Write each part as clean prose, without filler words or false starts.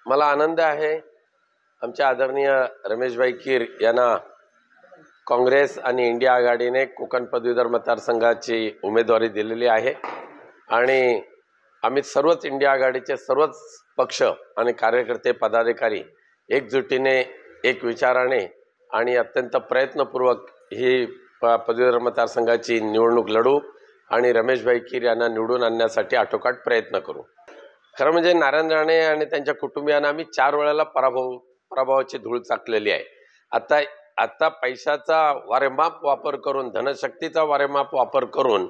मला आनंद आहे आमच्या आदरणीय रमेशभाई कीर यांना काँग्रेस आणि इंडिया आघाडीने कोकण पदवीधर मतदारसंघाची उमेदवारी दिलेली आहे आणि आम्ही सर्वच इंडिया आघाडीचे सर्वच पक्ष आणि कार्यकर्ते पदाधिकारी एकजुटीने एक विचाराने आणि अत्यंत प्रयत्नपूर्वक ही पदवीधर मतदारसंघाची निवडणूक लढू आणि रमेशभाई कीर यांना निवडून आणण्यासाठी आटोकाट प्रयत्न करू। खरं म्हणजे नारायण राणे आणि त्यांच्या कुटुंबियांना आम्ही 4 वेळेला पराभवाची धूळ चाकलेली आहे। आता पैशाचा वारेमाप वापर करून, धनशक्तीचा वारेमाप वापर करून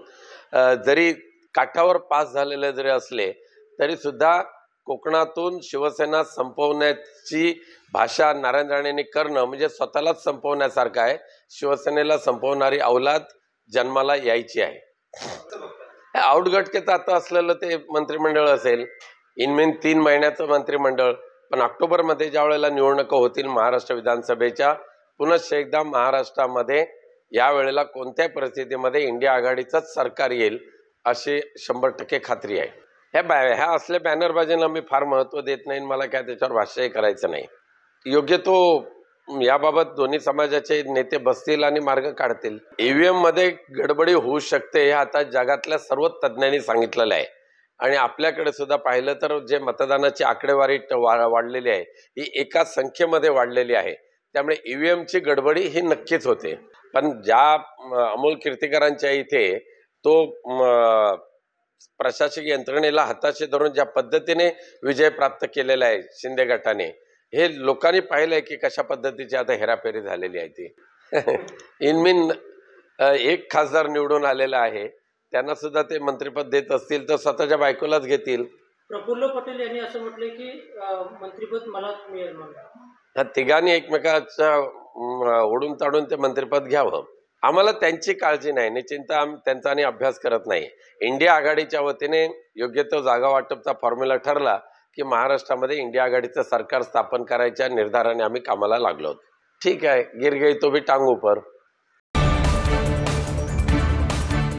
जरी काठावर पास झालेले जरी असले तरी सुद्धा कोकणातून शिवसेना संपवण्याची भाषा नारायण राणेंनी करणं म्हणजे स्वतःलाच संपवण्यासारखं आहे। शिवसेनेला संपवणारी औलाद जन्माला यायची आहे। आउटगटकेत आता असलेलं ते मंत्रिमंडळ असेल, इनमेन 3 महिन्याचं मंत्रिमंडळ, पण ऑक्टोबरमध्ये ज्या वेळेला निवडणुका होतील महाराष्ट्र विधानसभेच्या, पुनश्च एकदा महाराष्ट्रामध्ये यावेळेला कोणत्याही परिस्थितीमध्ये इंडिया आघाडीचंच सरकार येईल अशी 100% खात्री आहे। ह्या असल्या बॅनरबाजींना मी फार महत्त्व देत नाही, मला काय त्याच्यावर भाष्यही करायचं नाही। योग्य तो याबाबत दोन्ही समाजाचे नेते बसतील आणि मार्ग काढतील। ईव्हीएम मध्ये गडबडी होऊ शकते हे आता जगातल्या सर्व तज्ञांनी सांगितलेलं आहे आणि आपल्याकडे सुद्धा पाहिलं तर जे मतदानाची आकडेवारी वाढलेली आहे ही एका संख्येमध्ये वाढलेली आहे, त्यामुळे ईव्हीएमची गडबडी ही नक्कीच होते। पण ज्या अमोल कीर्तिकरांच्या इथे तो प्रशासकीय यंत्रणेला हाताशी धरून ज्या पद्धतीने विजय प्राप्त केलेला आहे शिंदे गटाने, हे लोकांनी पाहिलंय की कशा पद्धतीची आता हेराफेरी झालेली आहे ती। इनमीन एक खासदार निवडून आलेला आहे, त्यांना सुद्धा ते मंत्रिपद देत असतील तर स्वतःच्या बायकोलाच घेतील। प्रफुल्ल पटेल यांनी असं म्हटलंय की मंत्रिपद मला मिळेल म्हणून। तिघांनी एकमेकाच्या ओढून ताडून ते मंत्रिपद घ्यावं। आम्हाला त्यांची काळजी नाही, निश्चिंत त्यांचा आणि अभ्यास करत नाही। इंडिया आघाडीच्या वतीने योग्य तो जागा वाटपचा फॉर्म्युला ठरला की महाराष्ट्रामध्ये इंडिया आघाडीचं सरकार स्थापन करायच्या निर्धाराने आम्ही कामाला लागलो। ठीक आहे, गिर गई तो भी टांग ऊपर।